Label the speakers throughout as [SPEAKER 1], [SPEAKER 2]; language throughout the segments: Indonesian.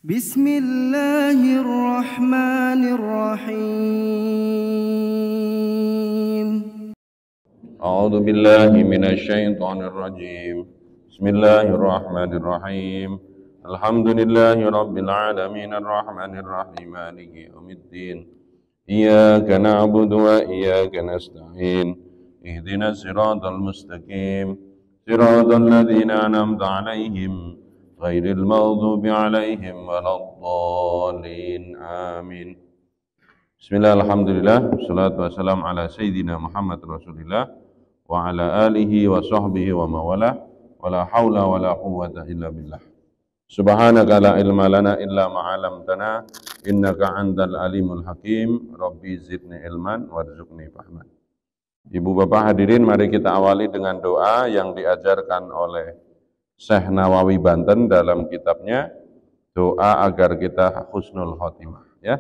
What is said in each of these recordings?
[SPEAKER 1] Bismillahirrahmanirrahim.
[SPEAKER 2] A'udzu billahi minasyaitonir rajim. Bismillahirrahmanirrahim. Alhamdulillahi rabbil alamin arrahmanir rahim maliki yaumiddin. Iyyaka na'budu wa iyyaka nasta'in. Ihdinas siratal mustaqim. Siratal ladzina an'amta 'alaihim ghairil maghdubi 'alaihim waladdallin. Amin. Bismillah, alhamdulillah, wassalatu wassalamu ala sayyidina Muhammad Rasulillah wa ala alihi wa sahbihi wa mawala wa la hawla wa la quwwata illa billah. Subhanaka la ilma lana illa ma'alamtana innaka antal alimul hakim. Rabbi zidni ilman warzuqni fahman. Ibu bapak hadirin, mari kita awali dengan doa yang diajarkan oleh Syekh Nawawi Banten dalam kitabnya Doa Agar Kita Husnul Khotimah, ya.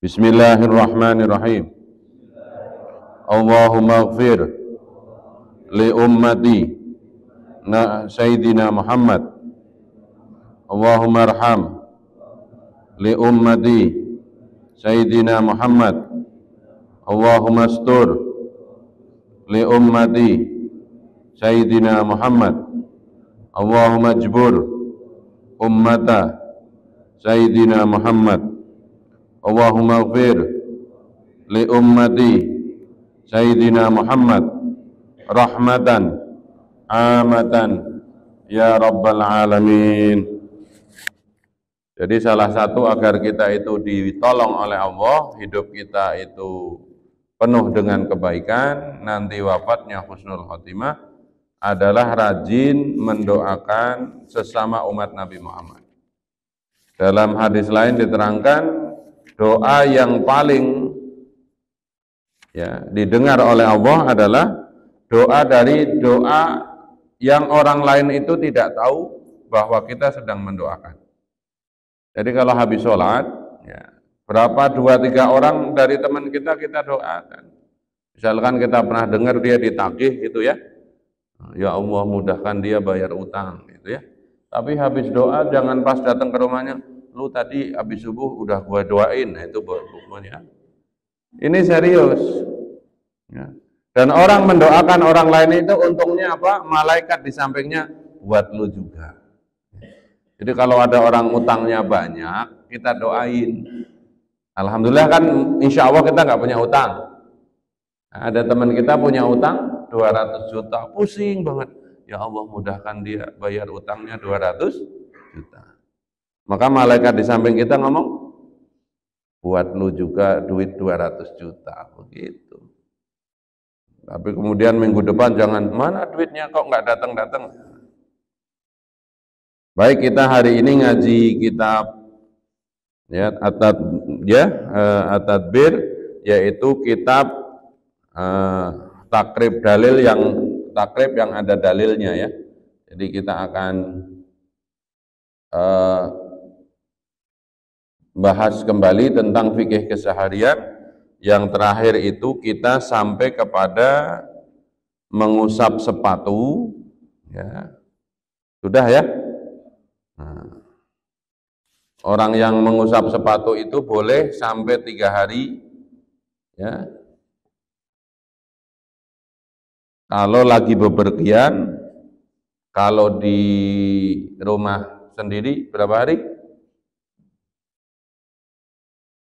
[SPEAKER 2] Bismillahirrahmanirrahim. Allahumma ighfir li ummati Sayyidina Muhammad. Allahumma arham li ummati Sayyidina Muhammad. Allahumma astur li ummati Sayyidina Muhammad. Allahumma jbur ummata Sayyidina Muhammad. Allahumma ighfir li ummati Sayyidina Muhammad rahmatan amatan ya rabbal alamin. Jadi salah satu agar kita itu ditolong oleh Allah, hidup kita itu penuh dengan kebaikan, nanti wafatnya husnul khotimah, adalah rajin mendoakan sesama umat Nabi Muhammad. Dalam hadis lain diterangkan, doa yang paling didengar oleh Allah adalah doa dari doa yang orang lain itu tidak tahu bahwa kita sedang mendoakan. Jadi kalau habis sholat, berapa 2-3 orang dari teman kita doakan. Misalkan kita pernah dengar dia ditagih gitu ya, ya Allah mudahkan dia bayar utang gitu ya. Tapi habis doa jangan pas datang ke rumahnya, lu tadi habis subuh udah gua doain, nah itu bukunya. Ini serius. Ya. Dan orang mendoakan orang lain itu untungnya apa? Malaikat di sampingnya buat lu juga. Jadi kalau ada orang utangnya banyak, kita doain. Alhamdulillah kan insya Allah kita nggak punya utang. Nah, ada teman kita punya utang 200 juta, pusing banget. Ya Allah mudahkan dia bayar utangnya 200 juta. Maka malaikat di samping kita ngomong, buat lu juga duit 200 juta, begitu. Tapi kemudian minggu depan jangan, mana duitnya kok nggak datang-datang. Baik, kita hari ini ngaji kitab At-Tadbir, yaitu kitab takrib yang ada dalilnya ya. Jadi kita akan bahas kembali tentang fikih keseharian. Yang terakhir itu kita sampai kepada mengusap sepatu, ya. Sudah ya. Nah, orang yang mengusap sepatu itu boleh sampai 3 hari, ya. Kalau lagi bepergian, kalau di rumah sendiri berapa hari?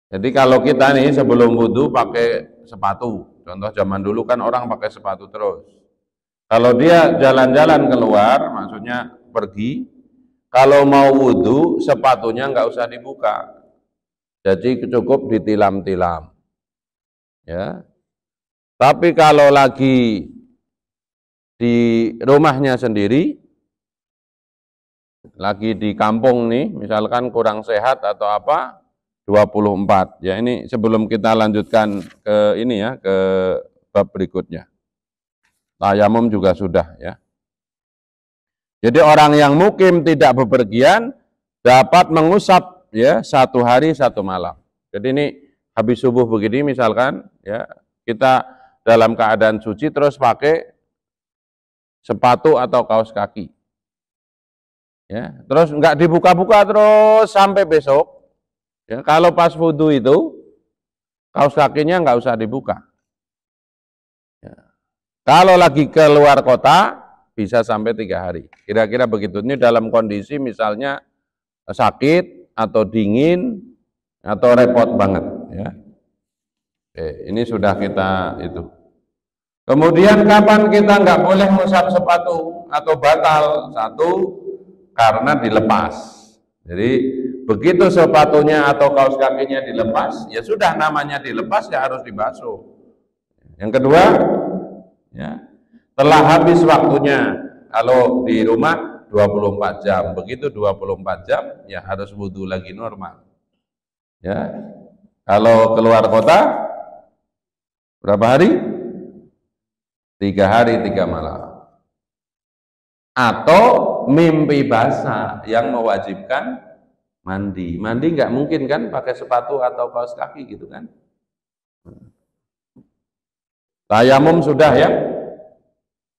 [SPEAKER 2] Jadi kalau kita nih sebelum wudhu pakai sepatu, contoh zaman dulu kan orang pakai sepatu terus. Kalau dia jalan-jalan keluar, maksudnya pergi, kalau mau wudhu sepatunya nggak usah dibuka, jadi cukup ditilam-tilam. Ya. Tapi kalau lagi di rumahnya sendiri, lagi di kampung nih, misalkan kurang sehat atau apa, 24. Ya, ini sebelum kita lanjutkan ke ini ya, ke bab berikutnya. Tayamum juga sudah ya. Jadi orang yang mukim tidak bepergian dapat mengusap ya 1 hari 1 malam. Jadi ini habis subuh begini misalkan ya, kita dalam keadaan suci terus pakai sepatu atau kaos kaki. Ya, terus nggak dibuka-buka terus sampai besok. Ya, kalau pas wudhu itu kaos kakinya nggak usah dibuka. Ya. Kalau lagi keluar kota bisa sampai 3 hari. Kira-kira begitu. Ini dalam kondisi misalnya sakit atau dingin atau repot banget. Ya. Oke, ini sudah kita itu. Kemudian kapan kita nggak boleh ngusap sepatu atau batal? Satu, karena dilepas. Jadi begitu sepatunya atau kaos kakinya dilepas, ya sudah namanya dilepas ya harus dibasuh. Yang kedua, ya, telah habis waktunya. Kalau di rumah 24 jam, begitu 24 jam ya harus wudhu lagi normal. Ya, kalau keluar kota berapa hari? 3 hari 3 malam. Atau mimpi basah yang mewajibkan mandi. Mandi nggak mungkin kan pakai sepatu atau kaos kaki gitu kan. Tayamum sudah ya?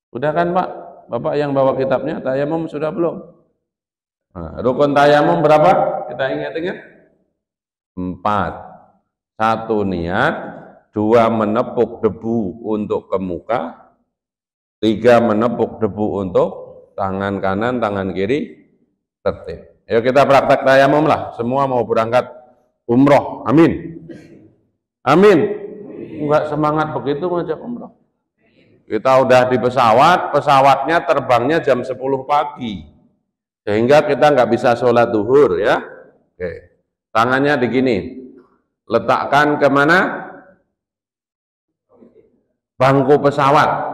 [SPEAKER 2] Sudah kan Pak? Bapak yang bawa kitabnya, tayamum sudah belum? Nah, rukun tayamum berapa? Kita ingat-ingat? 4. 1 niat, 2 menepuk debu untuk ke muka, 3 menepuk debu untuk tangan kanan, tangan kiri, tertib. Ayo kita praktek tayamum lah. Semua mau berangkat umroh. Amin. Amin. Enggak semangat begitu ngajak umroh. Kita udah di pesawat, pesawatnya terbangnya jam 10 pagi. Sehingga kita nggak bisa sholat duhur ya. Oke. Tangannya begini. Letakkan kemana? Bangku pesawat.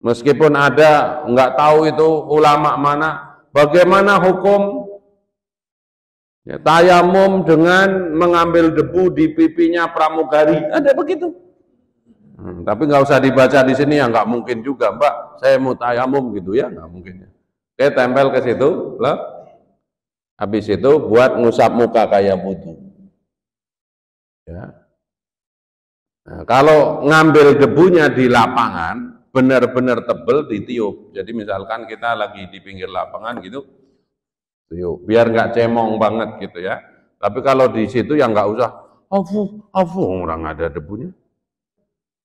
[SPEAKER 2] Meskipun ada nggak tahu itu ulama mana, bagaimana hukum ya, tayamum dengan mengambil debu di pipinya pramugari, ada begitu. Tapi nggak usah dibaca di sini ya, nggak mungkin juga Mbak, saya mau tayamum gitu ya, nggak mungkin. Oke, tempel ke situ, lah. Habis itu buat ngusap muka kayak wudhu. Ya. Nah, kalau ngambil debunya di lapangan, benar-benar tebel ditiup. Jadi misalkan kita lagi di pinggir lapangan gitu, tiup, biar nggak cemong banget gitu ya. Tapi kalau di situ ya nggak usah, orang ada debunya.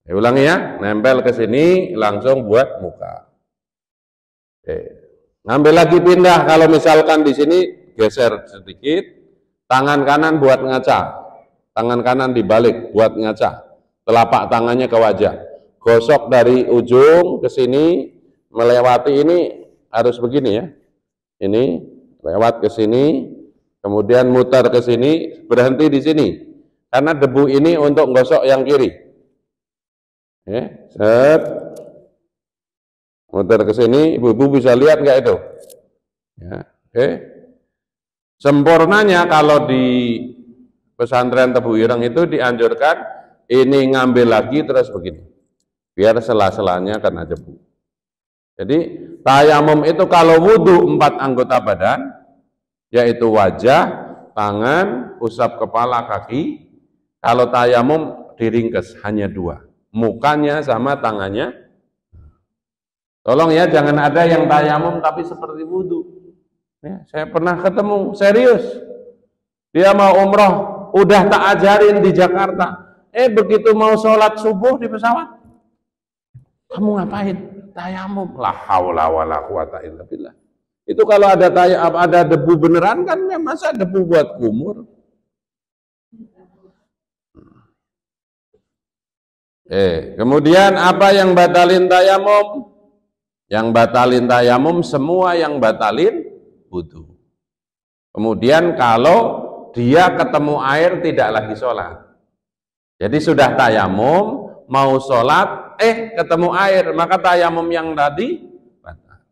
[SPEAKER 2] Ya, ulangi ya, nempel ke sini, langsung buat muka. Oke. Ngambil lagi pindah, kalau misalkan di sini geser sedikit, tangan kanan buat ngaca, tangan kanan dibalik buat ngaca, telapak tangannya ke wajah. Gosok dari ujung ke sini, melewati ini harus begini ya. Ini lewat ke sini, kemudian muter ke sini, berhenti di sini. Karena debu ini untuk gosok yang kiri. Ya, set. Muter ke sini, ibu-ibu bisa lihat nggak itu? Ya, oke. Sempurnanya kalau di pesantren Tebu Ireng itu dianjurkan ini ngambil lagi terus begini. Biar sela-selanya kena debu. Jadi tayamum itu kalau wudhu 4 anggota badan, yaitu wajah, tangan, usap kepala, kaki. Kalau tayamum diringkes hanya 2, mukanya sama tangannya. Tolong ya, jangan ada yang tayamum tapi seperti wudhu. Ya, saya pernah ketemu, serius. Dia mau umroh, udah tak ajarin di Jakarta. Begitu mau sholat subuh di pesawat, kamu ngapain? Tayamum. La haula wala quwata illa billah. Itu kalau ada debu beneran kan, ya masa debu buat kumur? Kemudian apa yang batalin tayamum? Yang batalin tayamum semua yang batalin wudhu. Kemudian kalau dia ketemu air tidak lagi sholat. Jadi sudah tayamum, mau sholat, ketemu air, maka tayamum yang tadi batal.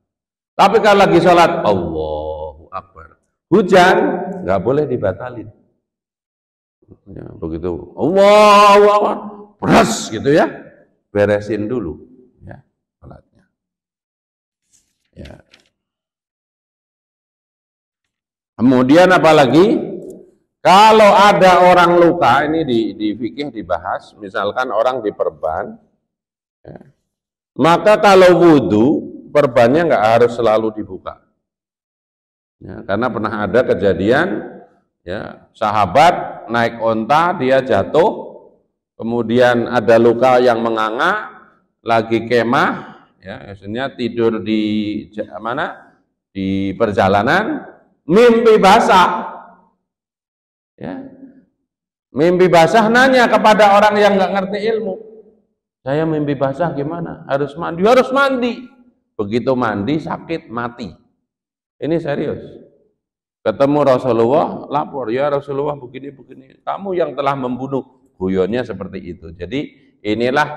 [SPEAKER 2] Tapi kalau lagi sholat, Allahu Akbar, hujan, nggak boleh dibatalin. Ya, begitu, Allahu Akbar, beres gitu ya, beresin dulu ya sholatnya. Ya. Kemudian apalagi? Kalau ada orang luka, ini di fikih dibahas, misalkan orang diperban, ya, maka kalau wudhu, perbannya nggak harus selalu dibuka. Ya, karena pernah ada kejadian ya, sahabat naik onta, dia jatuh, kemudian ada luka yang menganga, lagi kemah, ya, maksudnya tidur di mana? Di perjalanan, mimpi basah. Ya. Mimpi basah, nanya kepada orang yang nggak ngerti ilmu. Saya mimpi basah gimana? Harus mandi, harus mandi. Begitu mandi sakit mati. Ini serius. Ketemu Rasulullah, lapor, ya Rasulullah begini-begini. Kamu yang telah membunuh. Guyonnya seperti itu. Jadi inilah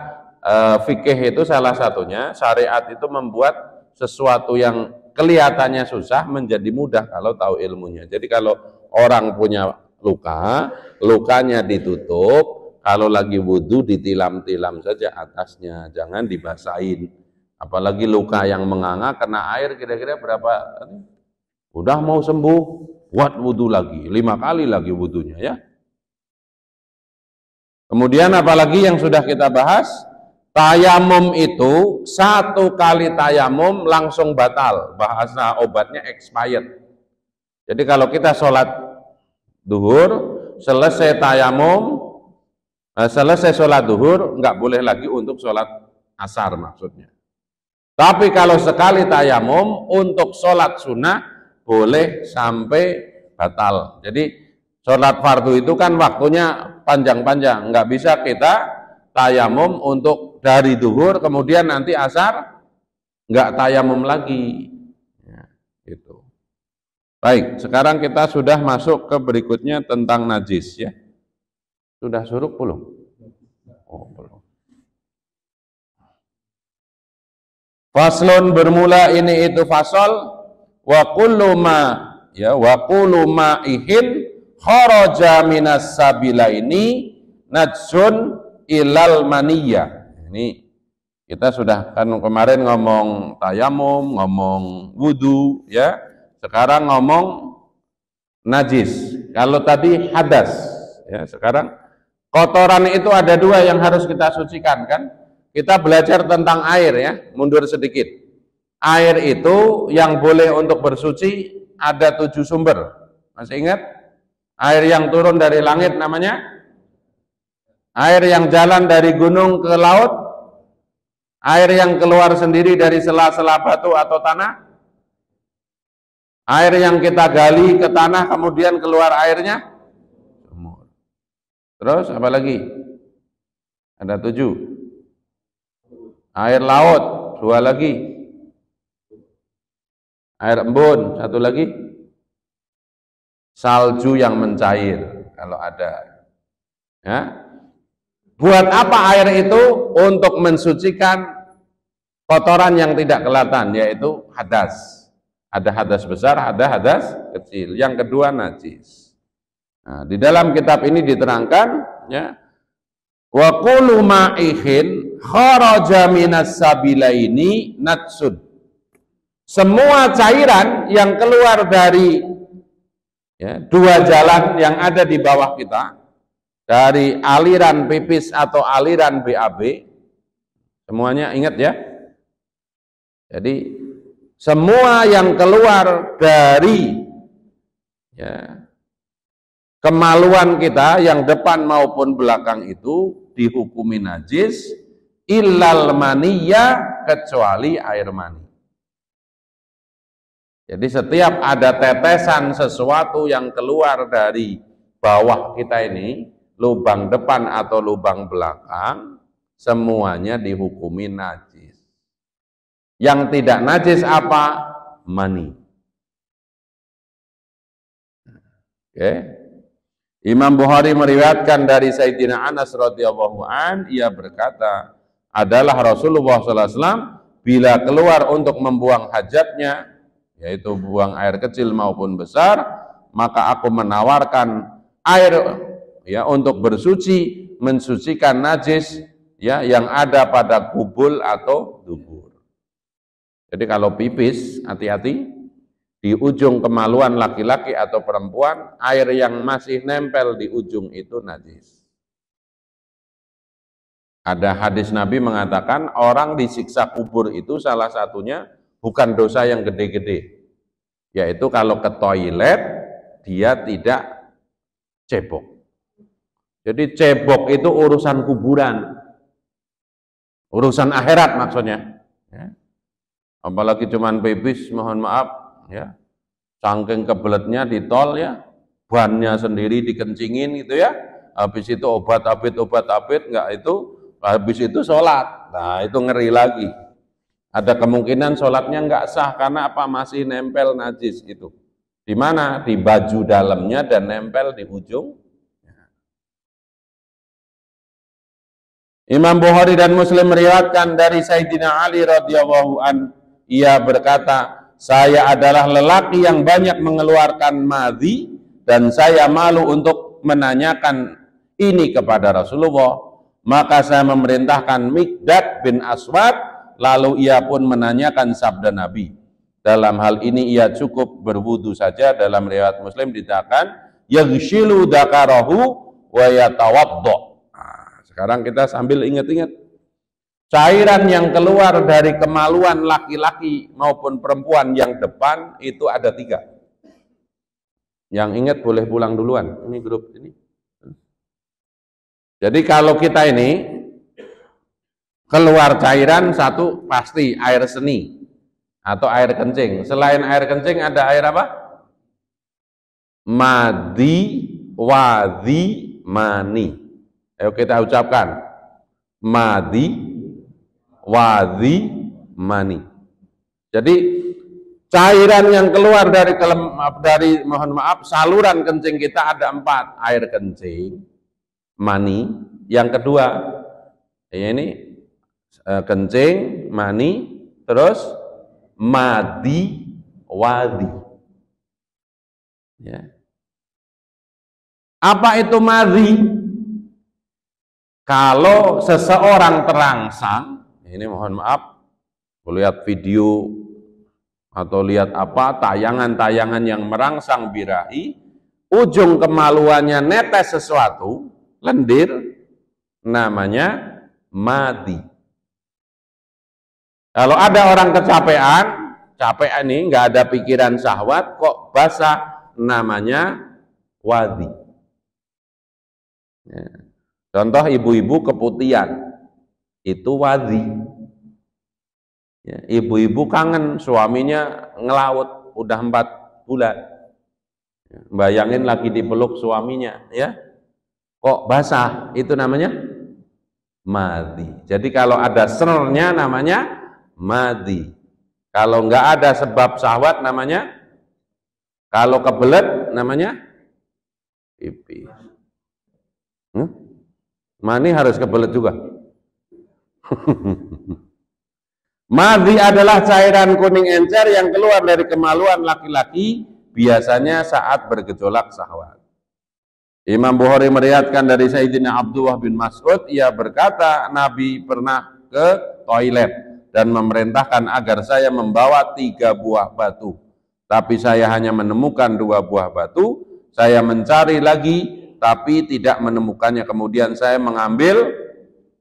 [SPEAKER 2] fikih itu salah satunya. Syariat itu membuat sesuatu yang kelihatannya susah menjadi mudah kalau tahu ilmunya. Jadi kalau orang punya luka, lukanya ditutup, kalau lagi wudhu ditilam-tilam saja atasnya, jangan dibasahin. Apalagi luka yang menganga kena air kira-kira berapa? Udah mau sembuh, buat wudhu lagi, 5 kali lagi wudhunya ya. Kemudian apalagi yang sudah kita bahas, tayamum itu 1 kali tayamum langsung batal, bahasa obatnya expired. Jadi kalau kita sholat duhur, selesai tayamum, selesai sholat duhur, nggak boleh lagi untuk sholat asar maksudnya. Tapi kalau sekali tayamum untuk sholat sunnah boleh sampai batal. Jadi sholat fardu itu kan waktunya panjang-panjang, nggak bisa kita tayamum untuk dari duhur kemudian nanti asar nggak tayamum lagi. Ya, gitu. Baik, sekarang kita sudah masuk ke berikutnya tentang najis ya. Sudah suruk belum? Oh, belum. Faslun bermula ini itu fasol wa kullu ma ya wa kullu ma'ihin kharaja minas sabilaini najsun ilal maniyah. Ini kita sudah kan kemarin ngomong tayamum, ngomong wudu ya. Sekarang ngomong najis. Kalau tadi hadas ya, sekarang kotoran itu ada 2 yang harus kita sucikan kan? Kita belajar tentang air ya, mundur sedikit. Air itu yang boleh untuk bersuci ada 7 sumber. Masih ingat? Air yang turun dari langit namanya? Air yang jalan dari gunung ke laut? Air yang keluar sendiri dari sela-sela batu atau tanah? Air yang kita gali ke tanah kemudian keluar airnya? Terus apa lagi? Ada 7. Air laut, 2 lagi. Air embun, 1 lagi. Salju yang mencair, kalau ada. Ya. Buat apa air itu? Untuk mensucikan kotoran yang tidak kelihatan, yaitu hadas. Ada hadas besar, ada hadas kecil. Yang kedua najis. Nah, di dalam kitab ini diterangkan, ya, wa kullu ma'ihin kharaja minas sabilaini natsud. Semua cairan yang keluar dari ya, 2 jalan yang ada di bawah kita, dari aliran pipis atau aliran BAB, semuanya ingat ya. Jadi semua yang keluar dari ya, kemaluan kita yang depan maupun belakang itu dihukumi najis illal maniyya, kecuali air mani. Jadi setiap ada tetesan sesuatu yang keluar dari bawah kita ini, lubang depan atau lubang belakang, semuanya dihukumi najis. Yang tidak najis apa? Mani. Oke. Imam Bukhari meriwayatkan dari Sayyidina Anas radhiyallahu an, ia berkata, adalah Rasulullah SAW bila keluar untuk membuang hajatnya, yaitu buang air kecil maupun besar, maka aku menawarkan air ya untuk bersuci, mensucikan najis ya yang ada pada kubul atau dubur. Jadi kalau pipis, hati-hati, di ujung kemaluan laki-laki atau perempuan, air yang masih nempel di ujung itu najis. Ada hadis Nabi mengatakan orang disiksa kubur itu salah satunya bukan dosa yang gede-gede. yaitu kalau ke toilet dia tidak cebok. Jadi cebok itu urusan kuburan, urusan akhirat maksudnya. Ya. Apalagi cuman pipis, mohon maaf, ya, saking kebeletnya di tol ya, bannya sendiri dikencingin gitu ya, habis itu obat-abit, enggak itu, habis itu sholat, nah itu ngeri lagi. Ada kemungkinan sholatnya enggak sah, karena apa? Masih nempel najis itu. Di mana? Di baju dalamnya dan nempel di ujung. Imam Bukhari dan Muslim meriwayatkan dari Sayyidina Ali radhiyallahu an, ia berkata, saya adalah lelaki yang banyak mengeluarkan madhi dan saya malu untuk menanyakan ini kepada Rasulullah. Maka saya memerintahkan Mikdad bin Aswad, lalu ia pun menanyakan sabda Nabi. Dalam hal ini ia cukup berwudu saja. Dalam riwayat Muslim dikatakan yaghsilu dzakarahu wa yatawaddo. Nah, sekarang kita sambil ingat-ingat. Cairan yang keluar dari kemaluan laki-laki maupun perempuan yang depan itu ada 3. Yang ingat boleh pulang duluan. Ini grup ini. Jadi kalau kita ini keluar cairan satu pasti air seni atau air kencing. Selain air kencing ada air apa? Madi, wadhi, mani. Ayo kita ucapkan. Madi, wadhi, mani. Jadi cairan yang keluar dari mohon maaf saluran kencing kita ada 4. Air kencing, mani. Yang kedua ini kencing, mani, terus madi, wadhi. Ya. Apa itu madhi? Kalau seseorang terangsang, ini mohon maaf, lihat video atau lihat apa tayangan-tayangan yang merangsang birahi, ujung kemaluannya netes sesuatu, lendir, namanya madhi. Kalau ada orang kecapean, capek ini nggak ada pikiran syahwat, kok basah, namanya wadhi. Ya. Contoh ibu-ibu keputihan, itu wadhi. Ya, ibu-ibu kangen suaminya ngelaut udah 4 bulan. Ya, bayangin lagi dipeluk suaminya, ya. Kok basah? Itu namanya madhi. Jadi kalau ada senernya namanya madhi. Kalau nggak ada sebab syahwat namanya, kalau kebelet namanya pipis. Mani harus kebelet juga. Madhi adalah cairan kuning encer yang keluar dari kemaluan laki-laki biasanya saat bergejolak syahwat. Imam Bukhari meriwayatkan dari Sayyidina Abdullah bin Mas'ud, ia berkata, Nabi pernah ke toilet dan memerintahkan agar saya membawa 3 buah batu. Tapi saya hanya menemukan 2 buah batu. Saya mencari lagi tapi tidak menemukannya. Kemudian saya mengambil,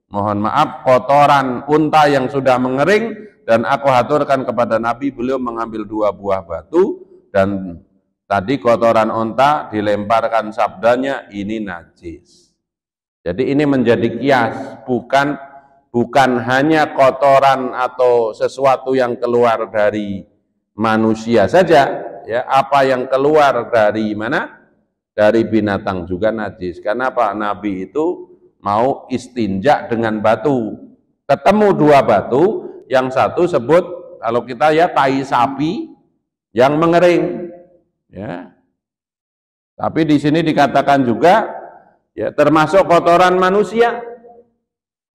[SPEAKER 2] mohon maaf, kotoran unta yang sudah mengering dan aku haturkan kepada Nabi. Beliau mengambil 2 buah batu dan tadi kotoran unta dilemparkan, sabdanya ini najis. Jadi ini menjadi kias, bukan hanya kotoran atau sesuatu yang keluar dari manusia saja, ya, apa yang keluar dari mana? Dari binatang juga najis. Karena apa? Nabi itu mau istinja dengan batu. Ketemu 2 batu, yang satu sebut kalau kita ya tai sapi yang mengering. Ya. Tapi di sini dikatakan juga ya termasuk kotoran manusia.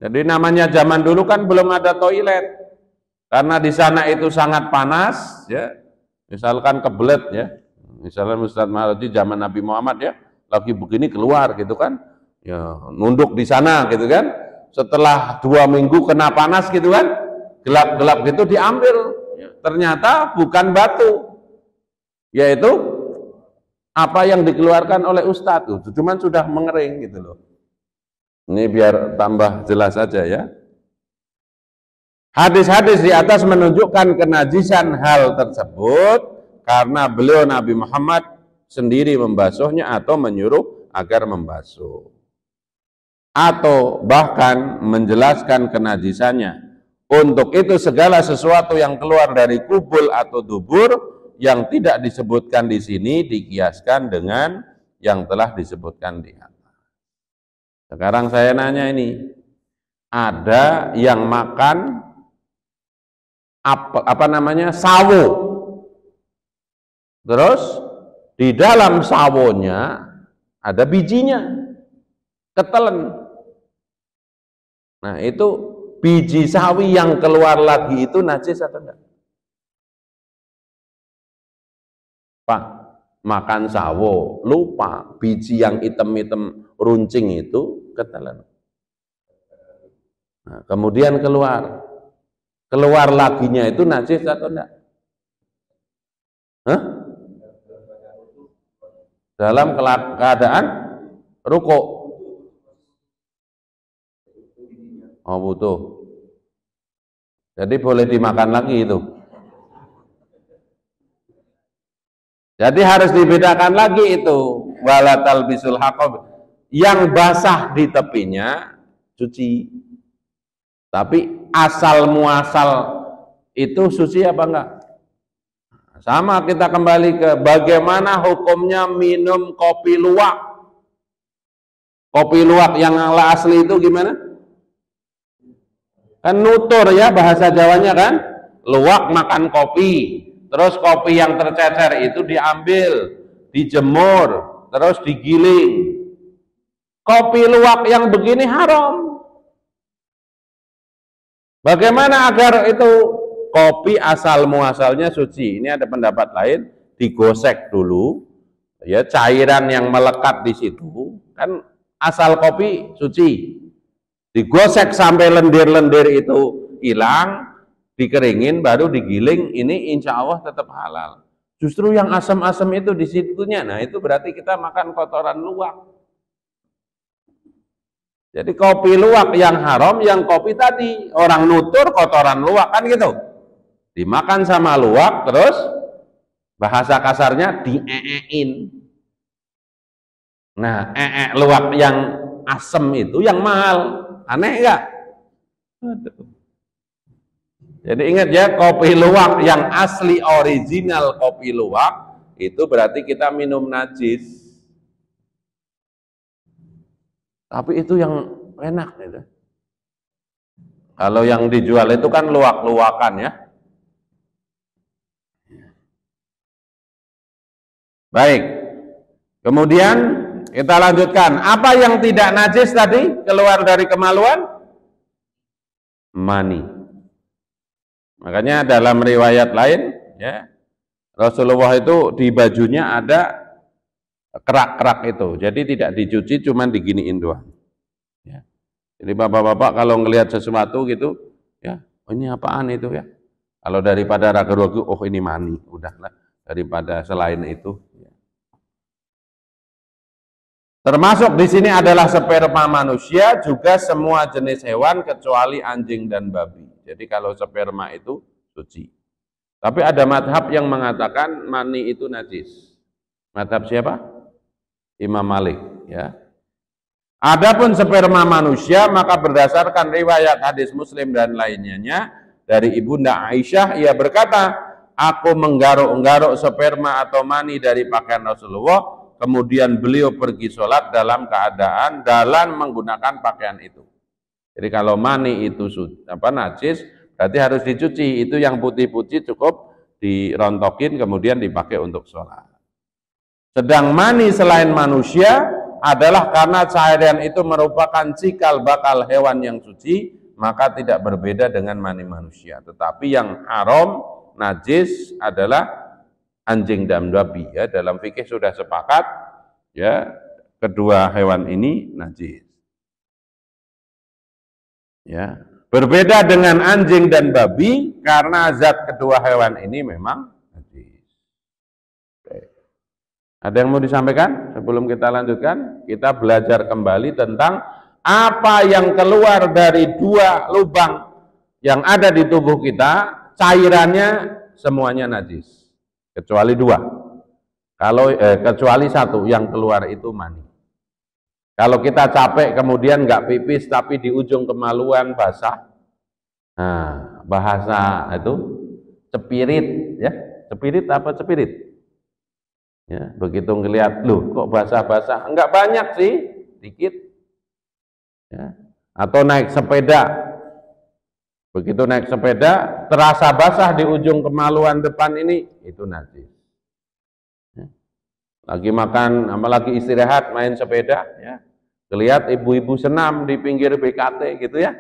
[SPEAKER 2] Jadi namanya zaman dulu kan belum ada toilet. Karena di sana itu sangat panas, ya. Misalkan kebelet ya. Misalnya Ustaz Maharji zaman Nabi Muhammad ya, lagi begini keluar gitu kan. Ya, nunduk di sana gitu kan. Setelah 2 minggu kena panas gitu kan. Gelap-gelap gitu diambil. Ya, ternyata bukan batu. Yaitu apa yang dikeluarkan oleh Ustadz itu cuman sudah mengering gitu loh. Ini biar tambah jelas saja ya. Hadis-hadis di atas menunjukkan kenajisan hal tersebut karena beliau Nabi Muhammad sendiri membasuhnya atau menyuruh agar membasuh, atau bahkan menjelaskan kenajisannya. Untuk itu segala sesuatu yang keluar dari kubul atau dubur yang tidak disebutkan di sini dikiaskan dengan yang telah disebutkan di atas. Sekarang saya nanya ini, ada yang makan apa namanya sawo, terus di dalam sawonya ada bijinya, ketelen. Nah itu biji sawi yang keluar lagi itu najis atau enggak? Pak, makan sawo, lupa biji yang hitam-hitam runcing itu ketelen. Nah, kemudian keluar laginya itu najis atau enggak? Hah? Dalam keadaan rukuk. Oh butuh. Jadi boleh dimakan lagi itu. Jadi harus dibedakan lagi itu. Wala talbisul haqq. Yang basah di tepinya cuci. Tapi asal muasal itu suci apa enggak? Sama, kita kembali ke bagaimana hukumnya minum kopi luwak. Kopi luwak yang asli itu gimana? Kan nutur ya bahasa Jawanya kan, luwak makan kopi, terus kopi yang tercecer itu diambil, dijemur, terus digiling. Kopi luwak yang begini haram. Bagaimana agar itu kopi asal muasalnya suci? Ini ada pendapat lain, digosek dulu, ya cairan yang melekat di situ, kan asal kopi suci. Digosek sampai lendir-lendir itu hilang, dikeringin, baru digiling, ini insya Allah tetap halal. Justru yang asam-asam itu di situnya, nah itu berarti kita makan kotoran luwak. Jadi kopi luwak yang haram, yang kopi tadi, orang nutur kotoran luwak kan gitu. Dimakan sama luwak, terus bahasa kasarnya dieein. Nah, luwak yang asam itu yang mahal. Aneh enggak? Jadi ingat ya, kopi luwak yang asli original kopi luwak itu berarti kita minum najis. Tapi itu yang enak gitu. Kalau yang dijual itu kan luwak-luwakan ya. Baik. Kemudian kita lanjutkan. Apa yang tidak najis tadi keluar dari kemaluan? Mani. Makanya dalam riwayat lain, ya, Rasulullah itu di bajunya ada kerak-kerak itu. Jadi tidak dicuci, cuman diginiin doang. Ya. Jadi bapak-bapak kalau ngelihat sesuatu gitu, ya, oh ini apaan itu ya? Kalau daripada ragu-ragu, oh ini mani, udahlah daripada selain itu. Termasuk di sini adalah sperma manusia, juga semua jenis hewan kecuali anjing dan babi. Jadi kalau sperma itu suci. Tapi ada madhab yang mengatakan mani itu najis. Madhab siapa? Imam Malik. Ya. Adapun sperma manusia, maka berdasarkan riwayat hadis Muslim dan lainnya dari Ibunda Aisyah, ia berkata, aku menggaruk-garuk sperma atau mani dari pakaian Rasulullah. Kemudian beliau pergi sholat dalam keadaan dalam menggunakan pakaian itu. Jadi kalau mani itu najis, berarti harus dicuci. Itu yang putih-putih cukup dirontokin kemudian dipakai untuk sholat. Sedang mani selain manusia adalah karena cairan itu merupakan cikal bakal hewan yang suci, maka tidak berbeda dengan mani manusia. Tetapi yang haram, najis adalah anjing dan babi. Ya, dalam fikih sudah sepakat ya, kedua hewan ini najis. Ya, berbeda dengan anjing dan babi karena zat kedua hewan ini memang najis. Oke. Ada yang mau disampaikan sebelum kita lanjutkan? Kita belajar kembali tentang apa yang keluar dari dua lubang yang ada di tubuh kita, cairannya semuanya najis. kecuali dua. Kalau kecuali satu, yang keluar itu mani. Kalau kita capek kemudian nggak pipis tapi di ujung kemaluan basah, nah bahasa itu cepirit, ya. Cepirit apa cepirit? Ya, begitu ngelihat, loh kok basah-basah? Enggak banyak sih, dikit. Ya. Atau naik sepeda, begitu naik sepeda terasa basah di ujung kemaluan depan ini, itu najis. Ya. Lagi makan, apalagi istirahat main sepeda, ya. Lihat ibu-ibu senam di pinggir BKT gitu ya.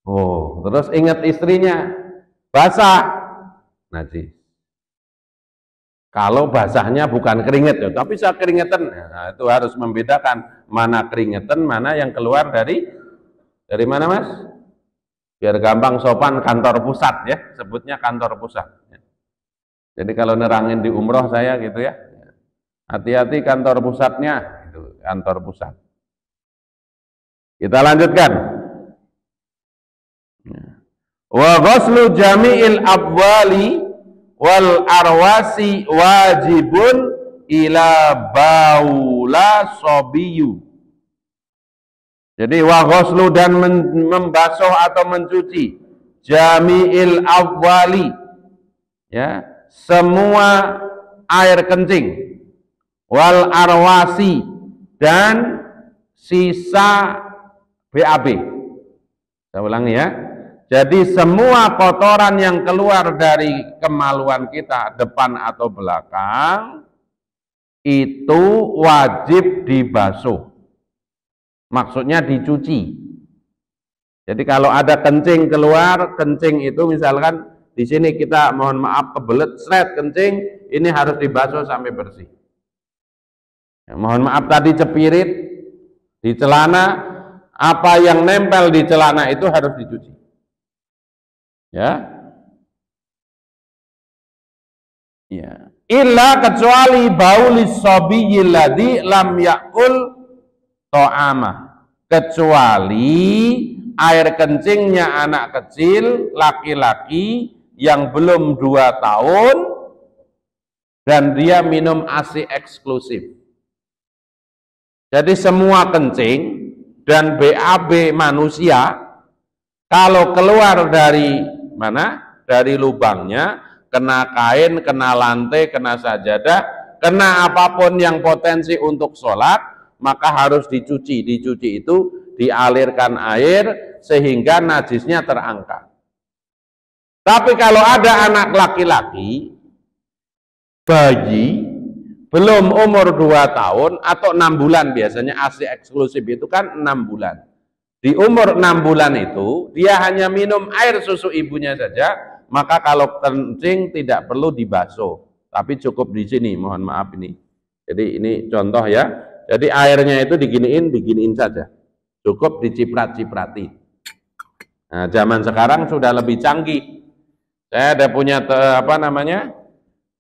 [SPEAKER 2] Oh, terus ingat istrinya, basah, najis. Kalau basahnya bukan keringet ya, tapi saya keringetan, nah, itu harus membedakan mana keringetan, mana yang keluar dari mana Mas? Biar gampang sopan, kantor pusat ya, sebutnya kantor pusat. Jadi kalau nerangin di umroh saya gitu ya, hati-hati kantor pusatnya, itu kantor pusat. Kita lanjutkan. Wa ghuslu jami'il abwali wal arwasi wajibun ila baula sobiyu. Jadi wa ghuslu dan membasuh atau mencuci jami'il abwali, ya, semua air kencing, wal arwasi dan sisa BAB. Saya ulangi ya. Jadi semua kotoran yang keluar dari kemaluan kita, depan atau belakang, itu wajib dibasuh. Maksudnya dicuci. Jadi kalau ada kencing keluar, kencing itu misalkan di sini kita mohon maaf kebelet, seret kencing, ini harus dibasuh sampai bersih. Ya, mohon maaf tadi cepirit di celana, apa yang nempel di celana itu harus dicuci. Ya. Ya. Illa kecuali baulis sabiyil ladzi lam yakul ta'amah. Kecuali air kencingnya anak kecil laki-laki yang belum 2 tahun dan dia minum ASI eksklusif. Jadi semua kencing dan BAB manusia kalau keluar dari mana? Dari lubangnya, kena kain, kena lantai, kena sajadah, kena apapun yang potensi untuk sholat, maka harus dicuci. Dicuci itu dialirkan air sehingga najisnya terangkat. Tapi kalau ada anak laki-laki, bayi, belum umur 2 tahun atau 6 bulan, biasanya ASI eksklusif itu kan 6 bulan. Di umur 6 bulan itu, dia hanya minum air susu ibunya saja, maka kalau kencing tidak perlu dibasuh. Tapi cukup di sini, mohon maaf ini. Jadi ini contoh ya. Jadi airnya itu diginiin saja. Cukup diciprat-ciprati. Nah, zaman sekarang sudah lebih canggih. Saya ada punya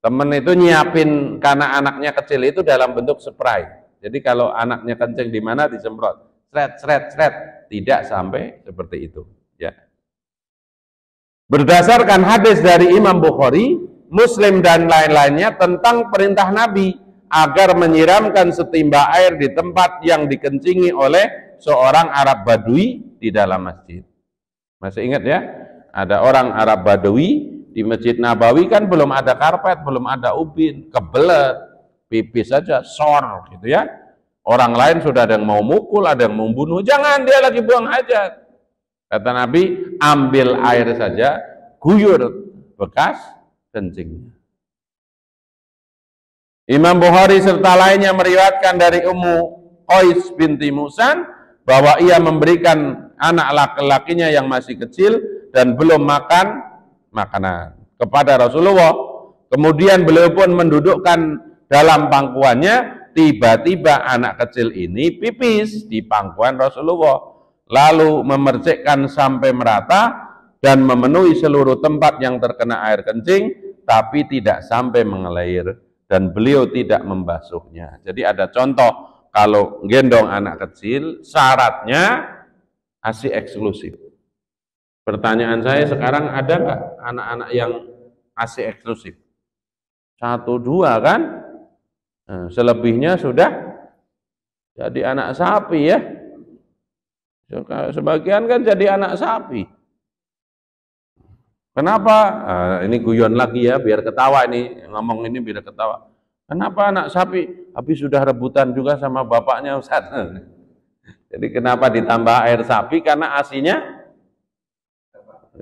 [SPEAKER 2] temen itu nyiapin karena anaknya kecil itu dalam bentuk spray. Jadi kalau anaknya kencing di mana disemprot. Sret, tidak sampai seperti itu, ya. Berdasarkan hadis dari Imam Bukhari, Muslim dan lain-lainnya tentang perintah Nabi agar menyiramkan setimba air di tempat yang dikencingi oleh seorang Arab Badui di dalam masjid. Masih ingat ya? Ada orang Arab Badui di Masjid Nabawi kan belum ada karpet, belum ada ubin, kebelet, pipis saja, sor gitu ya. Orang lain sudah ada yang mau mukul, ada yang mau bunuh, jangan, dia lagi buang hajat. Kata Nabi, ambil air saja, guyur bekas kencingnya. Imam Bukhari serta lainnya meriwayatkan dari Ummu Qais binti Musan bahwa ia memberikan anak laki-lakinya yang masih kecil dan belum makan makanan kepada Rasulullah. Kemudian beliau pun mendudukkan dalam pangkuannya. Tiba-tiba anak kecil ini pipis di pangkuan Rasulullah, lalu memercikkan sampai merata dan memenuhi seluruh tempat yang terkena air kencing, tapi tidak sampai mengalir, dan beliau tidak membasuhnya. Jadi ada contoh, kalau gendong anak kecil, syaratnya ASI eksklusif. Pertanyaan saya sekarang, ada nggak anak-anak yang ASI eksklusif? 1, 2 kan? Nah, selebihnya sudah jadi anak sapi ya. Sebagian kan jadi anak sapi. Kenapa? Ini guyon lagi ya, biar ketawa ini, ngomong ini biar ketawa. Kenapa anak sapi? Habis sudah rebutan juga sama bapaknya Ustaz. Jadi kenapa ditambah air sapi? Karena asinya,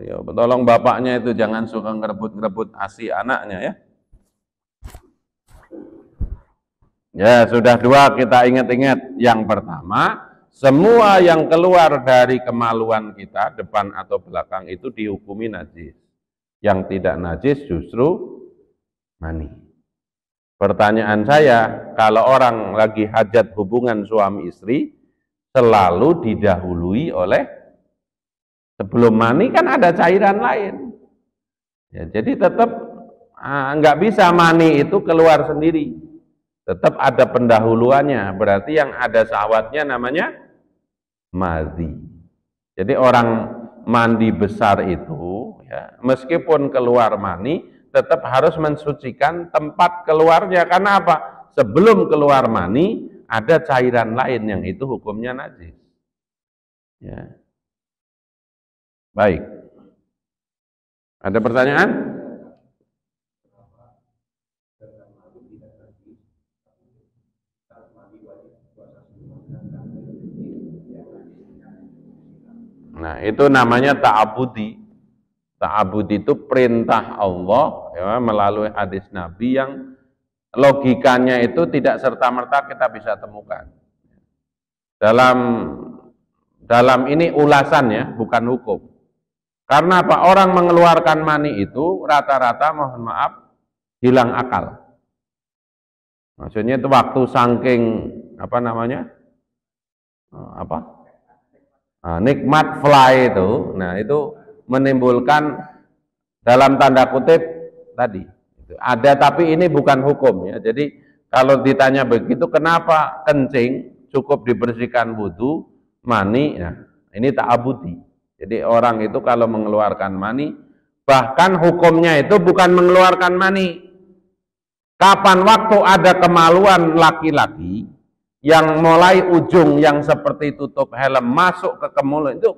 [SPEAKER 2] ya, tolong bapaknya itu jangan suka ngerebut-ngerebut asi anaknya ya. Ya sudah 2 kita ingat-ingat. Yang pertama, semua yang keluar dari kemaluan kita, depan atau belakang itu dihukumi najis. Yang tidak najis justru mani. Pertanyaan saya, kalau orang lagi hajat hubungan suami istri, selalu didahului oleh, sebelum mani kan ada cairan lain. Ya, jadi tetap nggak bisa mani itu keluar sendiri. Tetap ada pendahuluannya, berarti yang ada syahwatnya namanya madhi. Jadi orang mandi besar itu, ya, meskipun keluar mani, tetap harus mensucikan tempat keluarnya. Karena apa? Sebelum keluar mani, ada cairan lain yang itu hukumnya najis. Ya. Baik. Ada pertanyaan? Nah, itu namanya ta'abudi. Ta'abudi itu perintah Allah ya, melalui hadis Nabi yang logikanya itu tidak serta-merta kita bisa temukan. Dalam ini ulasan ya, bukan hukum. Karena apa? Orang mengeluarkan mani itu rata-rata, mohon maaf, hilang akal. Maksudnya itu waktu saking apa namanya? Nikmat fly itu, nah itu menimbulkan dalam tanda kutip tadi. Ada tapi ini bukan hukum ya. Jadi kalau ditanya begitu, kenapa kencing cukup dibersihkan wudu, mani, nah ini ta'abudi. Jadi orang itu kalau mengeluarkan mani, bahkan hukumnya itu bukan mengeluarkan mani. Kapan waktu ada kemaluan laki-laki yang mulai ujung yang seperti tutup helm masuk ke kemulut itu,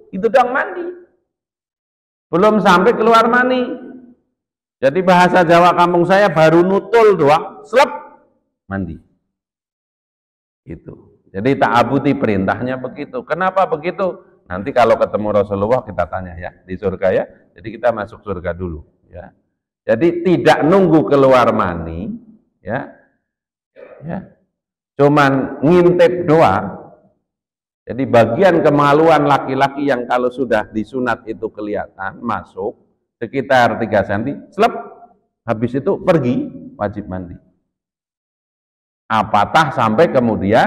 [SPEAKER 2] itu sedang mandi. Belum sampai keluar mani. Jadi bahasa Jawa kampung saya baru nutul doang, slep, mandi. Itu. Jadi ta'abudi perintahnya begitu. Kenapa begitu? Nanti kalau ketemu Rasulullah kita tanya ya, di surga ya. Jadi kita masuk surga dulu ya. Jadi tidak nunggu keluar mani ya. Ya. Cuman ngintip doang. Jadi bagian kemaluan laki-laki yang kalau sudah disunat itu kelihatan masuk sekitar 3 cm, slep, habis itu pergi, wajib mandi. Apatah sampai kemudian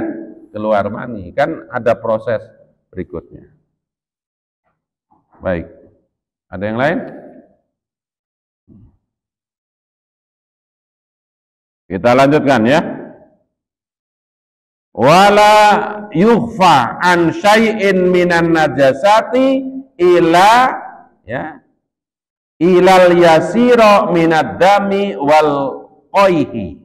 [SPEAKER 2] keluar mani, kan ada proses berikutnya. Baik, ada yang lain? Kita lanjutkan ya. Wala yukhfa an syai'in minan najasati ila ya ilal yasira minad dami wal qayhi.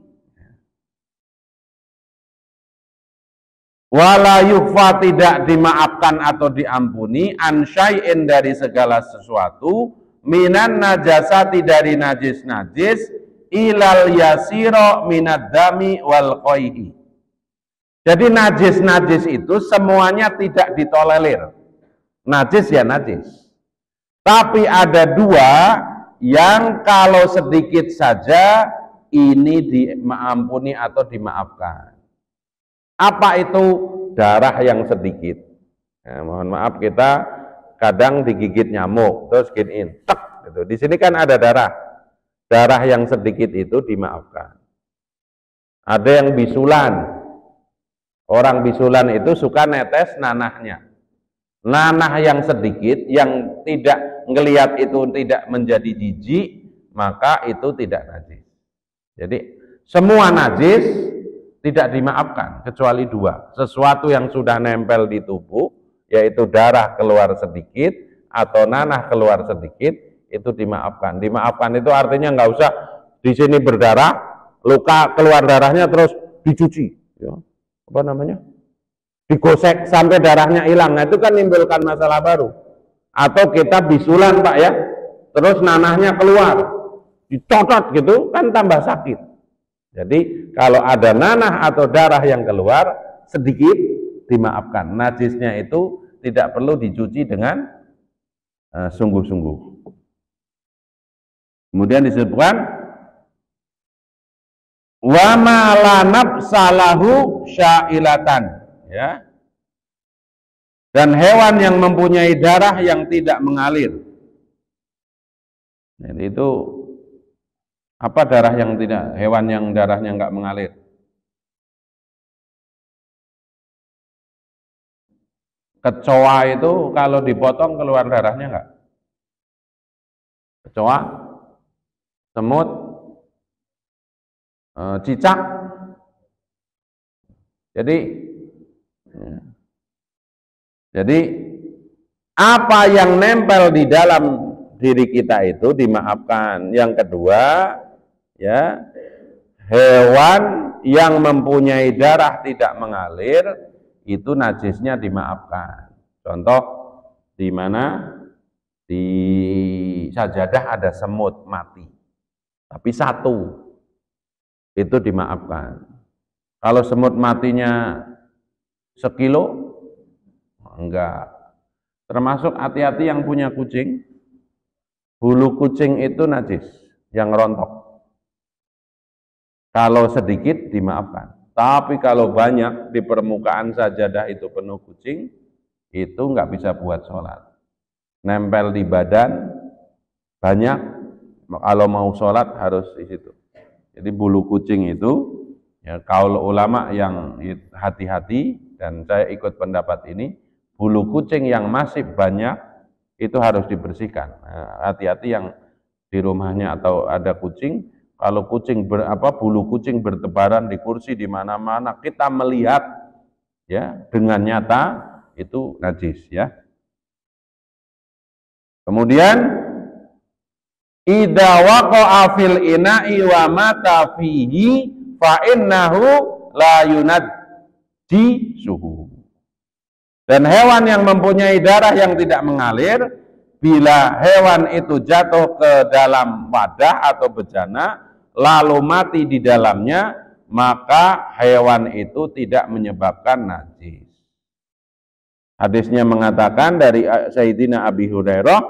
[SPEAKER 2] Wala yukhfa tidak dimaafkan atau diampuni an syai'in dari segala sesuatu minan najasati dari najis-najis ilal yasira minad dami wal qayhi. Jadi najis-najis itu semuanya tidak ditolerir. Najis ya najis. Tapi ada 2 yang kalau sedikit saja ini diampuni atau dimaafkan. Apa itu? Darah yang sedikit. Nah, mohon maaf kita kadang digigit nyamuk, terus giniin, tek, gitu. Di sini kan ada darah. Darah yang sedikit itu dimaafkan. Ada yang bisulan. Orang bisulan itu suka netes nanahnya. Nanah yang sedikit, yang tidak ngelihat itu tidak menjadi jijik, maka itu tidak najis. Jadi semua najis tidak dimaafkan, kecuali 2. Sesuatu yang sudah nempel di tubuh, yaitu darah keluar sedikit, atau nanah keluar sedikit, itu dimaafkan. Dimaafkan itu artinya nggak usah di sini berdarah, luka keluar darahnya terus dicuci, ya. Apa namanya? Digosek sampai darahnya hilang. Nah, itu kan menimbulkan masalah baru. Atau kita bisulan, Pak, ya. Terus nanahnya keluar, dicocot gitu kan tambah sakit. Jadi kalau ada nanah atau darah yang keluar sedikit dimaafkan. Najisnya itu tidak perlu dicuci dengan sungguh-sungguh. Kemudian disebutkan wa ma la nafsalahu syailatan, ya. Dan hewan yang mempunyai darah yang tidak mengalir. Jadi itu apa darah yang tidak, hewan yang darahnya enggak mengalir? Kecoa itu kalau dipotong keluar darahnya enggak? Kecoa, semut, cicak. Jadi apa yang nempel di dalam diri kita itu dimaafkan. Yang kedua, ya, hewan yang mempunyai darah tidak mengalir itu najisnya dimaafkan. Contoh di mana di sajadah ada semut mati, tapi satu itu dimaafkan. Kalau semut matinya sekilo, enggak. Termasuk hati-hati yang punya kucing, bulu kucing itu najis, yang rontok. Kalau sedikit dimaafkan, tapi kalau banyak di permukaan sajadah itu penuh kucing, itu nggak bisa buat sholat. Nempel di badan banyak, kalau mau sholat harus di situ. Jadi bulu kucing itu, ya, kaul ulama yang hati-hati, dan saya ikut pendapat ini, bulu kucing yang masih banyak itu harus dibersihkan. Hati-hati yang di rumahnya atau ada kucing, kalau kucing bulu kucing bertebaran di kursi di mana-mana, kita melihat, ya, dengan nyata itu najis, ya. Kemudian idza waqa'a fil ina'i wa mata fihi fa innahu la yunajji suhu. Dan hewan yang mempunyai darah yang tidak mengalir, bila hewan itu jatuh ke dalam wadah atau bejana, lalu mati di dalamnya, maka hewan itu tidak menyebabkan najis. Hadisnya mengatakan dari Sayyidina Abi Hurairah,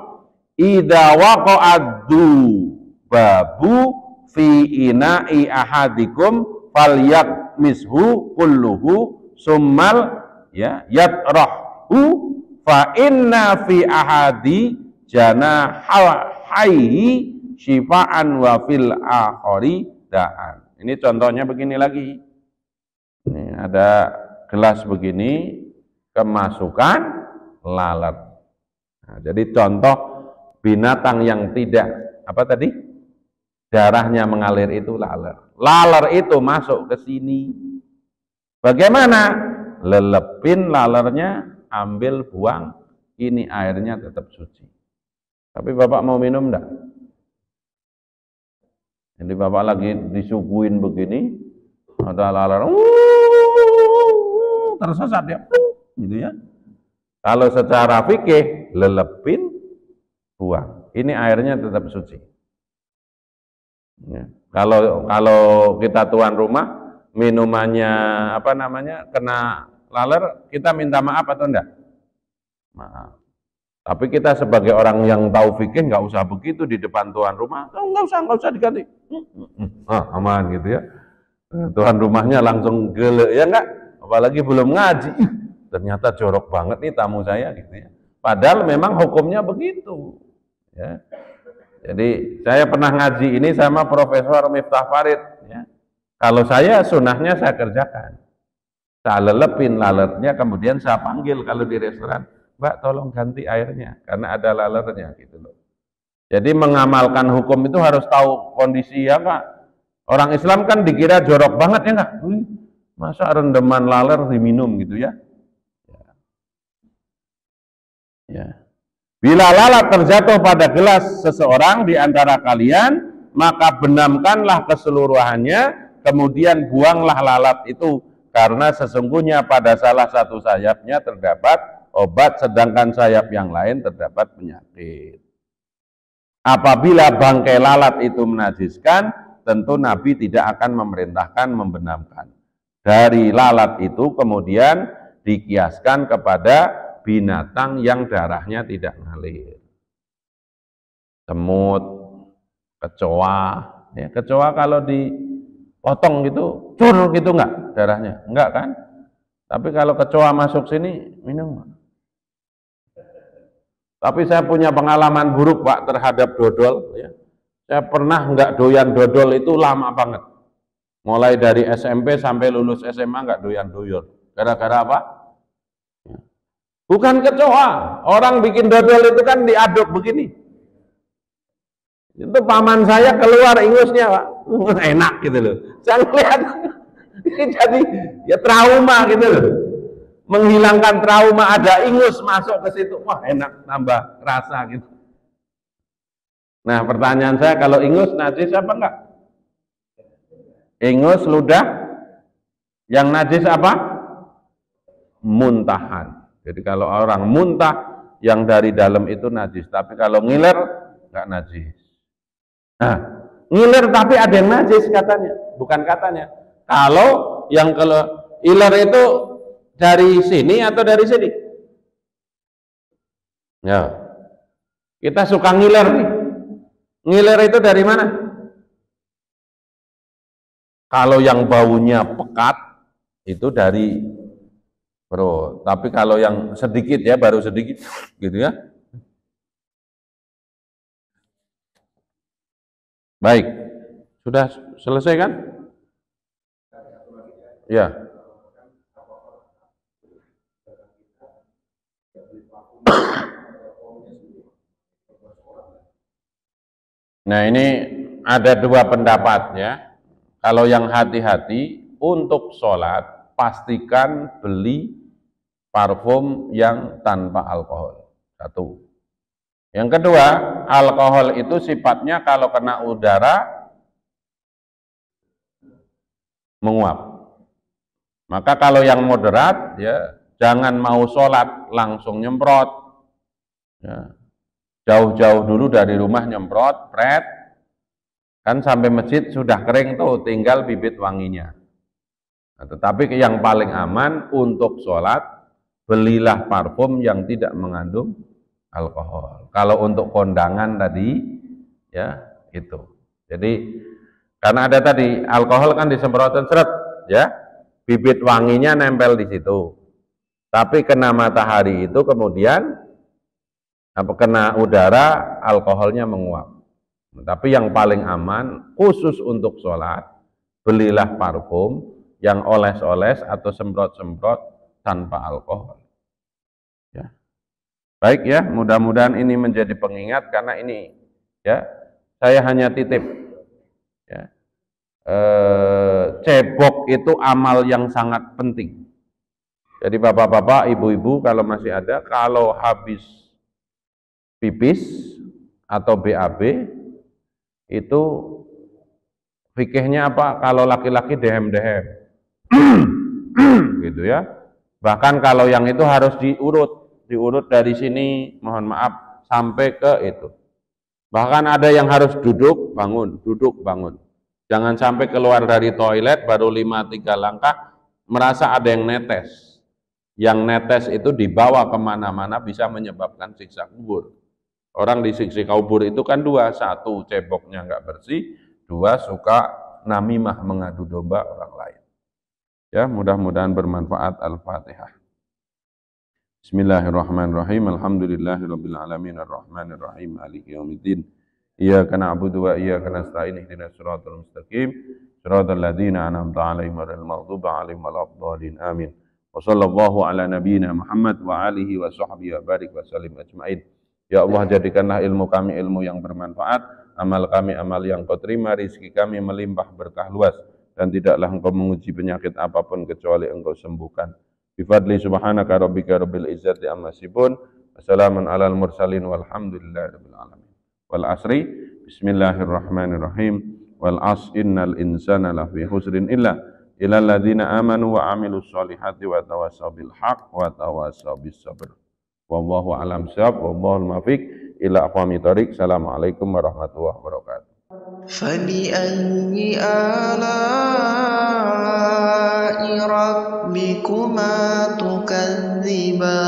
[SPEAKER 2] idza waqa'addu babu fi ina'i ahadikum falyakmishu kulluhu summal, ya, yatrahu fa inna fi ahadi janahaihi syifaan wa fil akhari da'an. Ini contohnya begini lagi. Ini ada gelas begini, kemasukan lalat. Nah, jadi contoh binatang yang tidak darahnya mengalir itu lalat. Lalat itu masuk ke sini. Bagaimana? Lelepin lalernya, ambil, buang, ini airnya tetap suci. Tapi Bapak mau minum enggak? Jadi Bapak lagi disuguhin begini, ada laler, tersesat ya, gitu ya. Kalau secara fikih, lelepin, buang, ini airnya tetap suci. Ya. Kalau kita tuan rumah, minumannya kena laler, kita minta maaf atau enggak? Maaf. Tapi kita sebagai orang yang tahu fikih nggak usah begitu di depan tuan rumah. Nggak usah diganti. Aman gitu ya. Tuan rumahnya langsung gele, ya enggak? Apalagi belum ngaji. Ternyata jorok banget nih tamu saya gitu ya. Padahal memang hukumnya begitu. Ya. Jadi saya pernah ngaji ini sama Profesor Miftah Farid. Ya. Kalau saya sunahnya saya kerjakan. Saya lelepin lalernya, kemudian saya panggil kalau di restoran, Mbak tolong ganti airnya, karena ada lalernya gitu loh. Jadi mengamalkan hukum itu harus tahu kondisi ya Pak. Orang Islam kan dikira jorok banget ya enggak? Masa rendeman laler diminum gitu ya? Ya. Bila lalat terjatuh pada gelas seseorang di antara kalian, maka benamkanlah keseluruhannya, kemudian buanglah lalat itu, karena sesungguhnya pada salah satu sayapnya terdapat obat, sedangkan sayap yang lain terdapat penyakit. Apabila bangkai lalat itu menajiskan, tentu Nabi tidak akan memerintahkan membenamkan. Dari lalat itu kemudian dikiaskan kepada binatang yang darahnya tidak ngalir. Semut, kecoa, ya, kecoa kalau dipotong gitu, cur gitu enggak darahnya? Enggak kan? Tapi kalau kecoa masuk sini, minum. Tapi saya punya pengalaman buruk Pak terhadap dodol. Ya. Saya pernah enggak doyan dodol itu lama banget. Mulai dari SMP sampai lulus SMA enggak doyan-doyan. Gara-gara apa? Bukan kecoa. Orang bikin dodol itu kan diaduk begini. Itu paman saya keluar ingusnya Pak. Enak gitu loh. Saya lihat jadi ya trauma gitu loh. Menghilangkan trauma, ada ingus masuk ke situ. Wah enak, nambah rasa gitu. Nah pertanyaan saya, kalau ingus najis apa enggak? Ingus, ludah, yang najis apa? Muntahan. Jadi kalau orang muntah, yang dari dalam itu najis. Tapi kalau ngiler, enggak najis. Nah, ngiler tapi ada yang najis katanya. Bukan katanya. Kalau yang kalau iler itu dari sini atau dari sini? Ya. Kita suka ngiler nih. Ngiler itu dari mana? Kalau yang baunya pekat itu dari perut. Tapi kalau yang sedikit ya, baru sedikit gitu ya. Baik. Sudah selesai kan? Ya. Nah ini ada dua pendapat ya. Kalau yang hati-hati untuk sholat, pastikan beli parfum yang tanpa alkohol. Satu. Yang kedua, alkohol itu sifatnya kalau kena udara menguap. Maka kalau yang moderat ya jangan mau sholat langsung nyemprot. Ya. Jauh-jauh dulu dari rumah nyemprot, pret, kan sampai masjid sudah kering tuh, tinggal bibit wanginya. Nah, tetapi yang paling aman untuk sholat, belilah parfum yang tidak mengandung alkohol. Kalau untuk kondangan tadi, ya itu. Jadi karena ada tadi alkohol kan disemprotin seret, ya, bibit wanginya nempel di situ. Tapi kena matahari itu kemudian kena udara, alkoholnya menguap. Tapi yang paling aman, khusus untuk sholat, belilah parfum yang oles-oles atau semprot-semprot tanpa alkohol. Ya. Baik ya, mudah-mudahan ini menjadi pengingat, karena ini ya saya hanya titip. Ya. Cebok itu amal yang sangat penting. Jadi bapak-bapak, ibu-ibu kalau masih ada, kalau habis pipis atau BAB itu fikihnya apa? Kalau laki-laki dehem-dehem gitu ya. Bahkan kalau yang itu harus diurut dari sini, mohon maaf, sampai ke itu. Bahkan ada yang harus duduk bangun. Jangan sampai keluar dari toilet baru 5-3 langkah merasa ada yang netes. Yang netes itu dibawa kemana-mana bisa menyebabkan siksa kubur. Orang disiksa kubur itu kan dua, satu ceboknya nggak bersih, dua suka namimah, mengadu domba orang lain. Ya, mudah-mudahan bermanfaat. Al-Fatihah. Bismillahirrahmanirrahim. Alhamdulillahirabbil alamin arrahmanir rahim maliki yaumiddin. Iyyaka na'budu wa iyyaka nasta'in ihdinas siratal mustaqim siratal ladzina an'amta 'alaihim ghairil maghdubi 'alaihim waladdallin. Amin. Wa sallallahu ala nabiyyina Muhammad wa alihi wa sahbihi wa barik wa sallim ajmain. Ya Allah, jadikanlah ilmu kami ilmu yang bermanfaat, amal kami amal yang Kau terima, rizki kami melimpah berkah luas, dan tidaklah Engkau menguji penyakit apapun kecuali Engkau sembuhkan. Bifadli subhanaka rabbika rabbil izzati amma yasifun, wassalamun alal mursalin walhamdulillahi rabbil alamin. Wal asri, Bismillahirrahmanirrahim. Wal 'asr innal insana lafi khusrin illa illal ladzina amanu wa 'amilus solihati wa tawassaw bil haqq wa tawassaw bis sabr. Wallahu a'lam bishawab, wallahul muwaffiq ila aqwamit thoriq. Assalamualaikum warahmatullahi wabarakatuh.
[SPEAKER 3] فبأي آلاء ربكما تكذبان